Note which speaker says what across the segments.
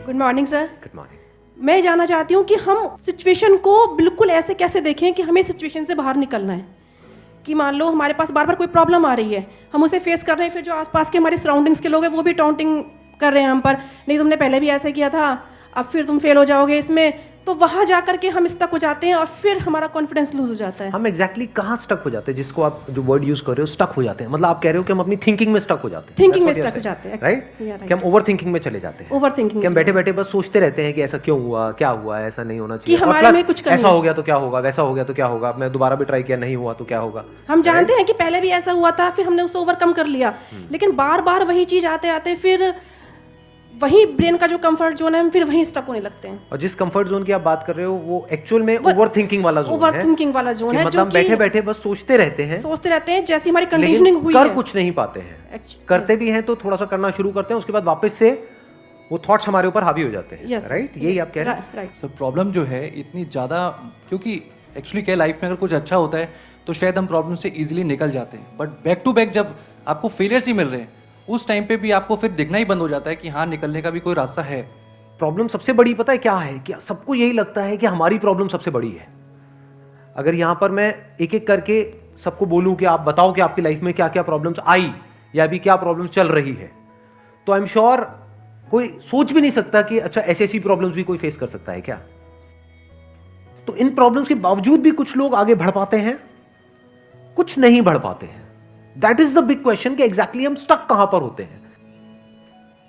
Speaker 1: Good morning sir.
Speaker 2: Good morning.
Speaker 1: मैं जानना चाहती हूँ कि हम सिचुएशन को बिल्कुल ऐसे कैसे देखें कि हमें सिचुएशन से बाहर निकलना है। कि मान लो हमारे पास बार बार कोई प्रॉब्लम आ रही है, हम उसे फेस कर रहे हैं, फिर जो आसपास के हमारे सराउंडिंग्स के लोग हैं वो भी टाउंटिंग कर रहे हैं हम पर, नहीं तुमने पहले भी ऐसे किया था, अब फिर तुम फेल हो जाओगे इसमें, तो वहाँ जा करके हम स्टक हो जाते हैं और फिर हमारा कॉन्फिडेंस लूज हो जाता है।
Speaker 2: हम एग्जैक्टली कहाँ स्टक हो जाते हैं, जिसको आप जो वर्ड यूज कर रहे हो स्टक हो जाते हैं, मतलब आप कह रहे हो कि हम अपनी थिंकिंग में स्टक हो जाते हैं।
Speaker 1: थिंकिंग में स्टक हो जाते हैं,
Speaker 2: राइट? कि हम ओवर थिंकिंग में चले जाते हैं।
Speaker 1: ओवर थिंकिंग
Speaker 2: कि हम बैठे बैठे बस सोचते रहते हैं कि ऐसा क्यों हुआ, क्या हुआ, ऐसा नहीं होना चाहिए,
Speaker 1: कि हमारे में कुछ कमी
Speaker 2: ऐसा हो गया तो क्या होगा, वैसा हो गया तो क्या होगा, मैं दोबारा भी ट्राई किया नहीं हुआ तो क्या होगा।
Speaker 1: हम जानते हैं कि पहले भी ऐसा हुआ था, फिर हमने उसे ओवरकम कर लिया, लेकिन बार बार वही चीज आते आते फिर वही ब्रेन का जो कंफर्ट जोन है हम फिर वहीं स्टक होने लगते हैं।
Speaker 2: और जिस कंफर्ट जोन की आप बात कर रहे हो वो एक्चुअल में ओवर थिंकिंग वाला जोन है।
Speaker 1: ओवर थिंकिंग वाला जोन है,
Speaker 2: मतलब हम बैठे बैठे बस सोचते रहते हैं
Speaker 1: जैसी हमारी कंडीशनिंग हुई
Speaker 2: कर
Speaker 1: है,
Speaker 2: कुछ नहीं पाते हैं। करते भी हैं तो थोड़ा सा करना शुरू करते हैं, उसके बाद वापस से वो थॉट्स हमारे ऊपर हावी हो जाते हैं। राइट? यही आप कह रहे हैं।
Speaker 1: राइट
Speaker 3: सर, प्रॉब्लम जो है इतनी ज़्यादा, क्योंकि एक्चुअली क्या लाइफ में अगर कुछ अच्छा होता है तो शायद हम प्रॉब्लम से इजीली निकल जाते हैं, बट बैक टू बैक जब आपको फेलियर्स ही मिल रहे हैं उस टाइम पे भी आपको फिर दिखना ही बंद हो जाता है कि हाँ, निकलने का भी कोई रास्ता है।
Speaker 2: प्रॉब्लम सबसे बड़ी पता है क्या है, कि सबको यही लगता है कि हमारी प्रॉब्लम सबसे बड़ी है। अगर यहां पर मैं एक एक करके सबको बोलूं कि आप बताओ कि आपकी लाइफ में क्या क्या प्रॉब्लम्स आई या अभी क्या प्रॉब्लम्स चल रही है, तो आई एम श्योर कोई सोच भी नहीं सकता कि अच्छा ऐसी ऐसी प्रॉब्लम्स भी कोई फेस कर सकता है क्या। तो इन प्रॉब्लम्स के बावजूद भी कुछ लोग आगे बढ़ पाते हैं, कुछ नहीं बढ़ पाते हैं। That is the big question कि एग्जैक्टली हम स्टक कहां पर होते हैं।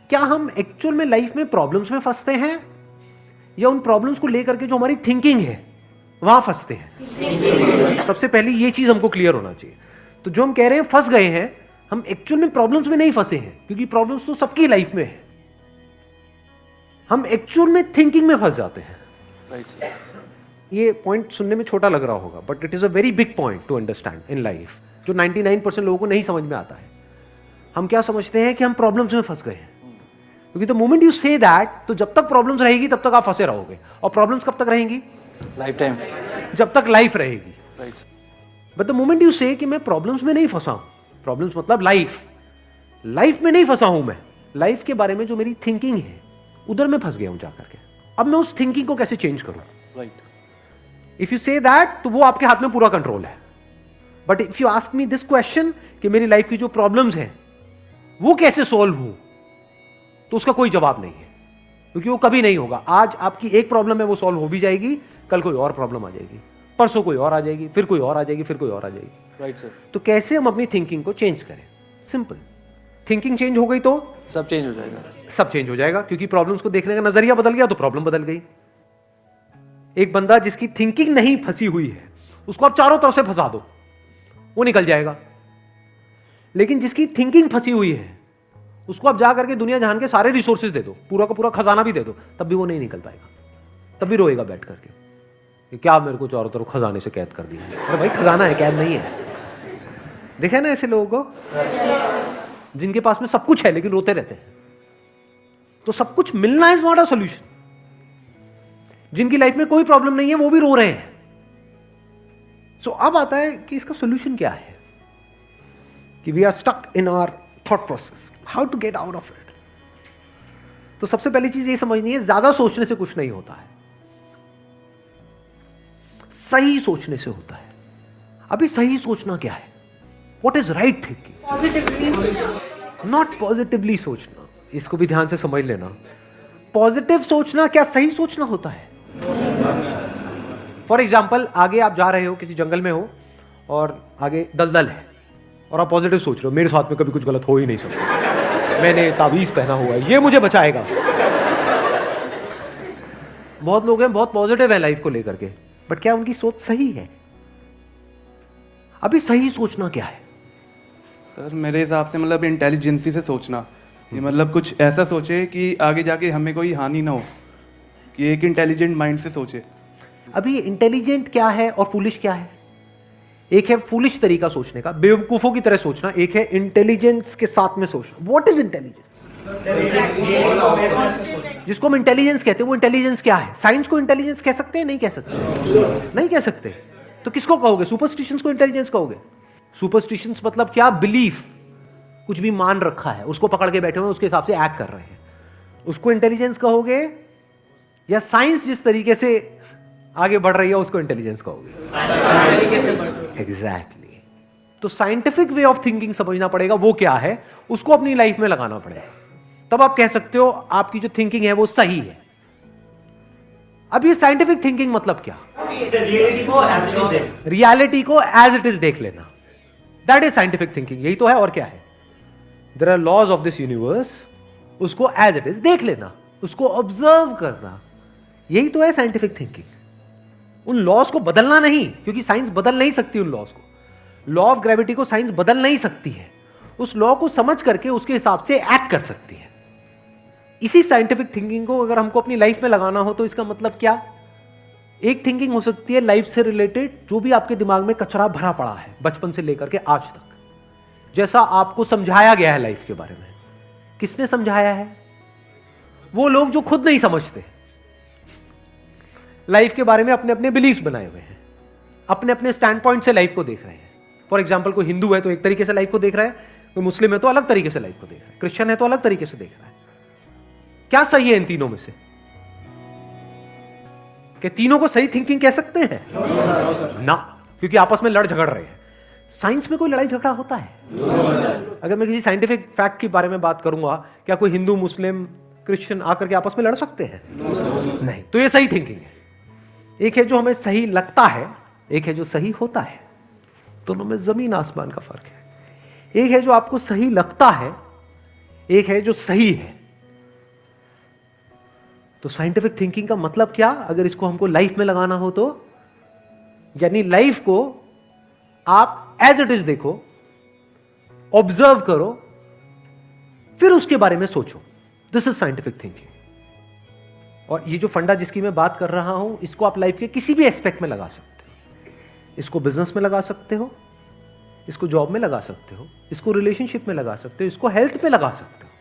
Speaker 2: क्या हम एक्चुअल में लाइफ में प्रॉब्लम्स में फंसते हैं या उन प्रॉब्लम्स को लेकर के जो हमारी थिंकिंग है वहां फंसते हैं। सबसे पहले ये चीज हमको क्लियर होना चाहिए। तो जो हम कह रहे हैं फंस गए हैं, हम एक्चुअल में प्रॉब्लम्स में नहीं फंसे हैं, क्योंकि प्रॉब्लम्स तो सबकी लाइफ में है। हम एक्चुअल में थिंकिंग में फंस जाते हैं।
Speaker 3: Right sir.
Speaker 2: ये पॉइंट सुनने में छोटा लग रहा होगा, but it is a very big point two understand in life, जो 99% लोगों को नहीं समझ में आता है। हम क्या समझते हैं कि हम प्रॉब्लम्स में फंस गए हैं, क्योंकि the moment you say that, तो जब तक प्रॉब्लम्स रहेगी तब तक आप फंसे रहोगे। और प्रॉब्लम्स कब तक रहेंगी?
Speaker 3: Life time.
Speaker 2: जब तक लाइफ रहेगी।
Speaker 3: Right.
Speaker 2: But the moment you से कि मैं प्रॉब्लम्स में नहीं फंसा हूं, प्रॉब्लम्स मतलब लाइफ में नहीं फंसा हूं, मैं लाइफ के बारे में जो मेरी थिंकिंग है उधर मैं फंस गया हूं जाकर के। अब मैं उस थिंकिंग को कैसे चेंज करूं?
Speaker 3: Right.
Speaker 2: If you say that, तो वो आपके हाथ में पूरा कंट्रोल है। But if you ask me this question कि मेरी लाइफ की जो प्रॉब्लम्स हैं वो कैसे सॉल्व हो, तो उसका कोई जवाब नहीं है, क्योंकि वो कभी नहीं होगा। आज आपकी एक प्रॉब्लम है, वो सॉल्व हो भी जाएगी, कल कोई और प्रॉब्लम आ जाएगी, परसों कोई और आ जाएगी, फिर कोई और आ जाएगी, फिर कोई और आ जाएगी।
Speaker 3: Right sir.
Speaker 2: तो कैसे हम अपनी थिंकिंग को चेंज करें? सिंपल। थिंकिंग चेंज हो गई तो
Speaker 3: सब चेंज हो जाएगा।
Speaker 2: सब चेंज हो जाएगा, क्योंकि प्रॉब्लम्स को देखने का नजरिया बदल गया तो प्रॉब्लम बदल गई। एक बंदा जिसकी थिंकिंग नहीं फंसी हुई है, उसको आप चारों तरफ से फंसा दो, वो निकल जाएगा। लेकिन जिसकी थिंकिंग फंसी हुई है, उसको आप जा करके दुनिया जहान के सारे रिसोर्सेज दे दो, पूरा का पूरा खजाना भी दे दो, तब भी वो नहीं निकल पाएगा। तब भी रोएगा बैठ करके कि क्या मेरे को चारों तरफ खजाने से कैद कर दिया। अरे भाई, खजाना है, कैद नहीं है। देखे ना ऐसे लोगों को जिनके पास में सब कुछ है लेकिन रोते रहते हैं। तो सब कुछ मिलना इज नॉट अ सॉल्यूशन। जिनकी लाइफ में कोई प्रॉब्लम नहीं है वो भी रो रहे हैं। सो अब आता है कि इसका सॉल्यूशन क्या है, कि we are stuck in our thought process, how to get out of it. तो सबसे पहली चीज ये समझनी है, ज्यादा सोचने से कुछ नहीं होता है, सही सोचने से होता है। अभी सही सोचना क्या है? What is right thinking, not positively सोचना। इसको भी ध्यान से समझ लेना। पॉजिटिव सोचना क्या सही सोचना होता है? फॉर एग्जाम्पल, आगे आप जा रहे हो, किसी जंगल में हो और आगे दलदल है, और आप पॉजिटिव सोच रहे हो, मेरे साथ में कभी कुछ गलत हो ही नहीं सकता, मैंने तावीज पहना हुआ है, ये मुझे बचाएगा। बहुत लोग हैं बहुत पॉजिटिव है लाइफ को लेकर के, बट क्या उनकी सोच सही है? अभी सही सोचना क्या है?
Speaker 4: सर, मेरे हिसाब से मतलब इंटेलिजेंसी से सोचना, कि मतलब कुछ ऐसा सोचे कि आगे जाके हमें कोई हानि ना हो, कि एक इंटेलिजेंट माइंड से सोचे।
Speaker 2: अभी इंटेलिजेंट क्या है और फूलिश क्या है? एक है फूलिश तरीका सोचने का, बेवकूफों की तरह सोचना, एक है इंटेलिजेंस के साथ में सोचना। What is intelligence? जिसको हम इंटेलिजेंस कहते हैं वो इंटेलिजेंस क्या है? साइंस को इंटेलिजेंस कह सकते हैं? नहीं कह सकते। नहीं कह सकते। तो किसको कहोगे? सुपरस्टिशंस को इंटेलिजेंस कहोगे? सुपरस्टिशंस मतलब क्या? बिलीफ, कुछ भी मान रखा है, उसको पकड़ के बैठे हुए, उसके हिसाब से एक्ट कर रहे हैं। उसको इंटेलिजेंस कहोगे या साइंस जिस तरीके से आगे बढ़ रही है उसको इंटेलिजेंस कहोगे? एग्जैक्टली। तो साइंटिफिक वे ऑफ थिंकिंग समझना पड़ेगा वो क्या है, उसको अपनी लाइफ में लगाना पड़ेगा, तब आप कह सकते हो आपकी जो थिंकिंग है वो सही है। अब ये साइंटिफिक थिंकिंग मतलब क्या? रियलिटी को एज इट इज देख लेना, दैट इज साइंटिफिक थिंकिंग। यही तो है, और क्या है? There are laws of this universe, उसको एज इट इज देख लेना, उसको ऑब्जर्व करना, यही तो है साइंटिफिक थिंकिंग। उन लॉज को बदलना नहीं, क्योंकि साइंस बदल नहीं सकती उन लॉज को। लॉ ऑफ ग्रेविटी को साइंस बदल नहीं सकती है, उस लॉ को समझ करके उसके हिसाब से एक्ट कर सकती है। इसी साइंटिफिक थिंकिंग को अगर हमको अपनी लाइफ में लगाना हो तो इसका मतलब क्या? एक थिंकिंग हो सकती है लाइफ से रिलेटेड, जो भी आपके दिमाग में कचरा भरा पड़ा है बचपन से लेकर के आज तक, जैसा आपको समझाया गया है लाइफ के बारे में। किसने समझाया है? वो लोग जो खुद नहीं समझते, लाइफ के बारे में अपने अपने बिलीफ्स बनाए हुए हैं, अपने अपने स्टैंड पॉइंट से लाइफ को देख रहे हैं। फॉर एग्जाम्पल, कोई हिंदू है तो एक तरीके से लाइफ को देख रहा है, कोई मुस्लिम है तो अलग तरीके से लाइफ को देख रहा है, क्रिश्चियन है तो अलग तरीके से देख रहा है। क्या सही है इन तीनों में से? कि तीनों को सही थिंकिंग कह सकते हैं? ना, क्योंकि आपस में लड़ झगड़ रहे हैं। साइंस में कोई लड़ाई झगड़ा होता है? अगर मैं किसी साइंटिफिक फैक्ट के बारे में बात करूंगा, क्या कोई हिंदू, मुस्लिम, क्रिश्चियन आकर के आपस में लड़ सकते हैं? नहीं। तो ये सही थिंकिंग है। एक है जो हमें सही लगता है, एक है जो सही होता है। दोनों में जमीन आसमान का फर्क है। एक है जो आपको सही लगता है, एक है जो सही है। तो साइंटिफिक थिंकिंग का मतलब क्या, अगर इसको हमको लाइफ में लगाना हो तो? यानी लाइफ को आप एज इट इज देखो, ऑब्जर्व करो, फिर उसके बारे में सोचो। This is scientific thinking. और ये जो फंडा जिसकी मैं बात कर रहा हूं, इसको आप लाइफ के किसी भी एस्पेक्ट में लगा सकते हो। इसको बिजनेस में लगा सकते हो, इसको जॉब में लगा सकते हो, इसको रिलेशनशिप में लगा सकते हो, इसको हेल्थ में लगा सकते हो।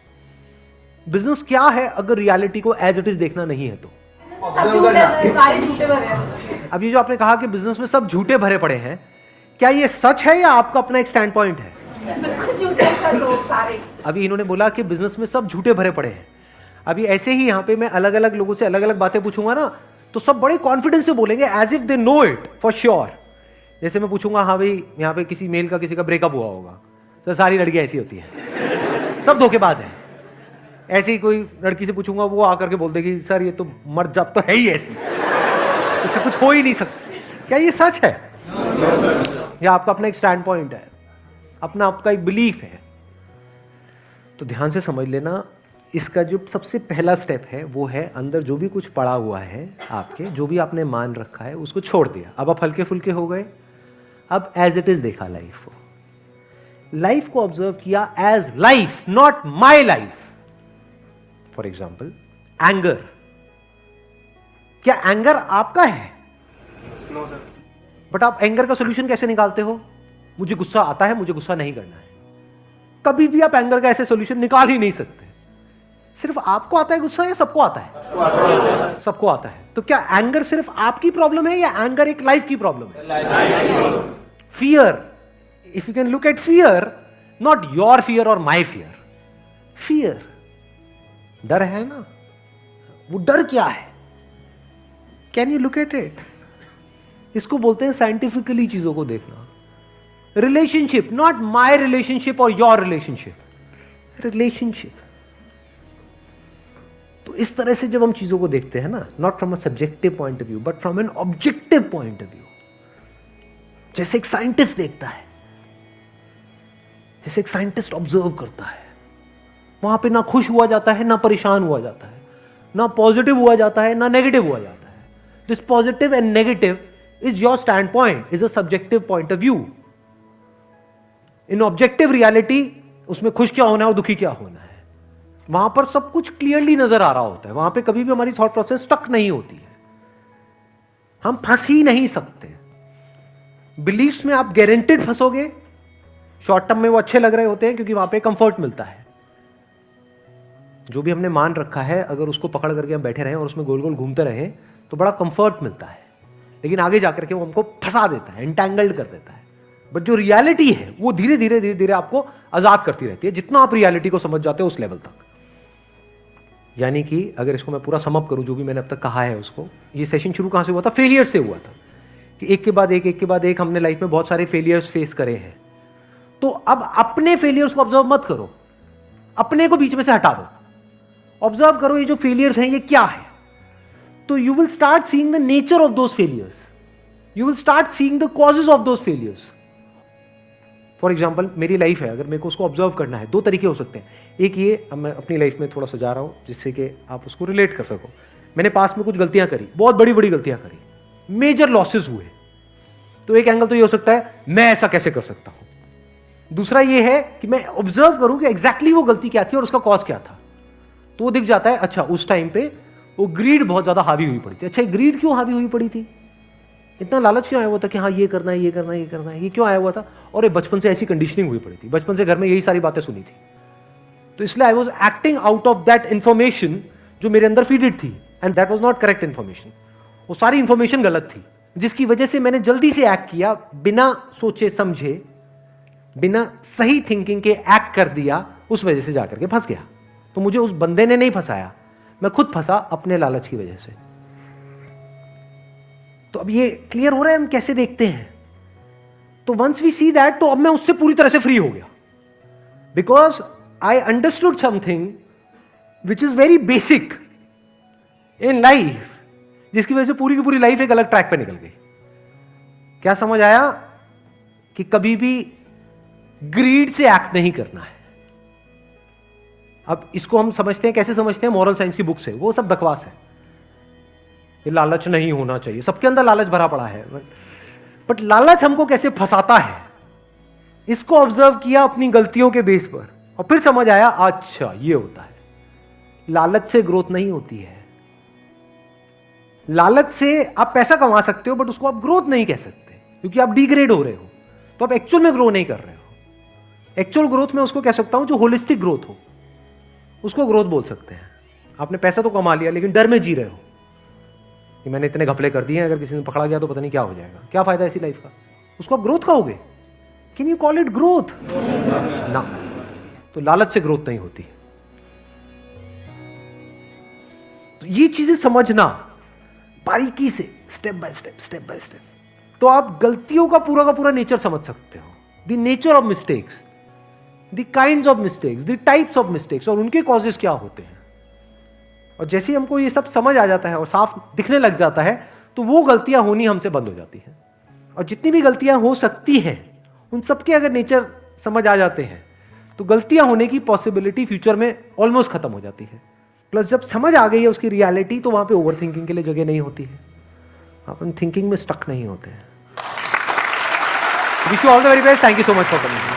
Speaker 2: बिजनेस क्या है अगर रियलिटी को एज इट इज देखना नहीं है तो? अब ये जो आपने कहा कि बिजनेस में सब झूठे भरे पड़े हैं, क्या ये सच है या आपका अपना एक स्टैंड पॉइंट है? अभी इन्होंने बोला कि बिजनेस में सब झूठे भरे पड़े हैं। अभी ऐसे ही यहाँ पे मैं अलग अलग लोगों से अलग अलग बातें पूछूंगा ना, तो सब बड़े कॉन्फिडेंस से बोलेंगे as if they know it for sure. जैसे मैं पूछूंगा, हाँ भाई यहाँ पे किसी मेल का किसी का ब्रेकअप हुआ होगा, तो सारी लड़कियां ऐसी होती हैं, सब धोखेबाज हैं। ऐसे ही कोई लड़की से पूछूंगा, वो आकर के बोल देगी सर ये तो मर्द जात तो है ही ऐसी, इसका कुछ हो ही नहीं सकता। क्या ये सच है या आपका अपना एक स्टैंड पॉइंट है, अपना आपका एक बिलीफ है? तो ध्यान से समझ लेना, इसका जो सबसे पहला स्टेप है वो है अंदर जो भी कुछ पड़ा हुआ है आपके, जो भी आपने मान रखा है उसको छोड़ दिया। अब आप हल्के फुल्के हो गए, अब एज इट इज देखा लाइफ को, लाइफ को ऑब्जर्व किया as life, not my life. For example anger, क्या एंगर आपका है? बट आप एंगर का सोल्यूशन कैसे निकालते हो? मुझे गुस्सा आता है, मुझे गुस्सा नहीं करना है। कभी भी आप एंगर का ऐसे सोल्यूशन निकाल ही नहीं सकते। सिर्फ आपको आता है गुस्सा या सबको आता है? सबको आता है। तो क्या एंगर सिर्फ आपकी प्रॉब्लम है या एंगर एक लाइफ की प्रॉब्लम है? Fear, if you can look at fear, not your fear और माई फियर, फियर डर है ना, वो डर क्या है? Can you look at it? इसको बोलते हैं साइंटिफिकली चीजों को देखना। रिलेशनशिप, नॉट माई रिलेशनशिप और योर रिलेशनशिप, रिलेशनशिप। तो इस तरह से जब हम चीजों को देखते हैं ना, not from a subjective point of view but from an objective point of view, जैसे एक साइंटिस्ट देखता है, जैसे एक साइंटिस्ट ऑब्जर्व करता है, वहां पे ना खुश हुआ जाता है, ना परेशान हुआ जाता है, ना पॉजिटिव हुआ जाता है, ना नेगेटिव हुआ जाता है। This positive and negative is your stand point, is a subjective point of view. In objective reality उसमें खुश क्या होना है और दुखी क्या होना है, वहां पर सब कुछ क्लियरली नजर आ रहा होता है। वहां पे कभी भी हमारी थॉट प्रोसेस स्टक नहीं होती है, हम फंस ही नहीं सकते। बिलीफ्स में आप गारंटेड फंसोगे। शॉर्ट टर्म में वो अच्छे लग रहे होते हैं क्योंकि वहां पे कंफर्ट मिलता है। जो भी हमने मान रखा है, अगर उसको पकड़ करके हम बैठे रहें और उसमें गोल गोल घूमते रहें तो बड़ा कंफर्ट मिलता है, लेकिन आगे जाकर के वो हमको फंसा देता है, एंटैंगल्ड कर देता है। बट जो रियलिटी है वो धीरे धीरे आपको आजाद करती रहती है, जितना आप रियलिटी को समझ जाते हो उस लेवल तक। यानी कि अगर इसको मैं पूरा समअप करूं, जो भी मैंने अब तक कहा है उसको, ये सेशन शुरू कहां से हुआ था? फेलियर से हुआ था कि एक के बाद एक हमने लाइफ में बहुत सारे फेलियर्स फेस करे हैं। तो अब अपने फेलियर्स को ऑब्जर्व मत करो, अपने को बीच में से हटा दो, ऑब्जर्व करो ये जो फेलियर्स हैं ये क्या है। तो you will start seeing the nature of those failures, you will start seeing the causes of those failures. For example मेरी लाइफ है, अगर मेरे को उसको ऑब्जर्व करना है, दो तरीके हो सकते हैं। एक ये, अब मैं अपनी लाइफ में थोड़ा सजा रहा हूं जिससे कि आप उसको रिलेट कर सको। मैंने पास में कुछ गलतियां करी, बहुत बड़ी बड़ी गलतियां करी, मेजर लॉसेस हुए। तो एक एंगल तो ये हो सकता है मैं ऐसा कैसे कर सकता हूं। दूसरा ये है कि मैं ऑब्जर्व करूं कि एग्जैक्टली वो गलती क्या थी और उसका कॉज क्या था। तो वो दिख जाता है, अच्छा उस टाइम पे वो ग्रीड बहुत ज्यादा हावी हुई पड़ी थी। अच्छा ग्रीड क्यों हावी हुई पड़ी थी, इतना लालच क्यों आया हुआ था कि हाँ ये करना है, ये करना है, ये करना है, ये क्यों आया हुआ था? और ये बचपन से ऐसी कंडीशनिंग हुई पड़ी थी, बचपन से घर में यही सारी बातें सुनी थी। तो इसलिए I was acting out of that information जो मेरे अंदर फीडेड थी, and that was not correct information. वो सारी इंफॉर्मेशन गलत थी, जिसकी वजह से मैंने जल्दी से एक्ट किया, बिना सोचे समझे, बिना सही थिंकिंग के एक्ट कर दिया, उस वजह से जाकर के फंस गया। तो मुझे उस बंदे ने नहीं फंसाया, मैं खुद फंसा अपने लालच की वजह से। तो अब ये क्लियर हो रहा है हम कैसे देखते हैं। तो वंस वी सी दैट, तो अब मैं उससे पूरी तरह से फ्री हो गया, because I understood something which is very basic in life, जिसकी वजह से पूरी की पूरी लाइफ एक अलग ट्रैक पे निकल गई। क्या समझ आया? कि कभी भी ग्रीड से एक्ट नहीं करना है। अब इसको हम समझते हैं, कैसे समझते हैं? मॉरल साइंस की बुक से। वो सब बकवास है, ये लालच नहीं होना चाहिए, सबके अंदर लालच भरा पड़ा है। बट लालच हमको कैसे फंसाता है, इसको ऑब्जर्व किया अपनी गलतियों के बेस पर, और फिर समझ आया अच्छा ये होता है। लालच से ग्रोथ नहीं होती है। लालच से आप पैसा कमा सकते हो, बट उसको आप ग्रोथ नहीं कह सकते, क्योंकि आप डिग्रेड हो रहे हो, तो आप एक्चुअल में ग्रो नहीं कर रहे हो। एक्चुअल ग्रोथ में उसको कह सकता हूं जो होलिस्टिक ग्रोथ हो, उसको ग्रोथ बोल सकते हैं। आपने पैसा तो कमा लिया, लेकिन डर में जी रहे हो कि मैंने इतने घपले कर दिए हैं, अगर किसी ने पकड़ा गया तो पता नहीं क्या हो जाएगा, क्या फायदा ऐसी लाइफ का। उसको आप ग्रोथ कहोगे? Can you call it growth? ना। तो लालच से ग्रोथ नहीं होती। तो ये चीजें समझना बारीकी से, स्टेप बाय स्टेप, तो आप गलतियों का पूरा नेचर समझ सकते हो। The nature of mistakes, the kinds of mistakes, the types of mistakes, और उनके कॉजेस क्या होते हैं। और जैसे ही हमको ये सब समझ आ जाता है और साफ दिखने लग जाता है, तो वो गलतियां होनी हमसे बंद हो जाती हैं। और जितनी भी गलतियां हो सकती हैं, उन सबके अगर नेचर समझ आ जाते हैं, तो गलतियां होने की पॉसिबिलिटी फ्यूचर में ऑलमोस्ट खत्म हो जाती है। प्लस जब समझ आ गई है उसकी रियलिटी, तो वहां पे ओवर थिंकिंग के लिए जगह नहीं होती है, अपन थिंकिंग में स्टक नहीं होते हैं। Wish you all the very best, thank you so much for coming.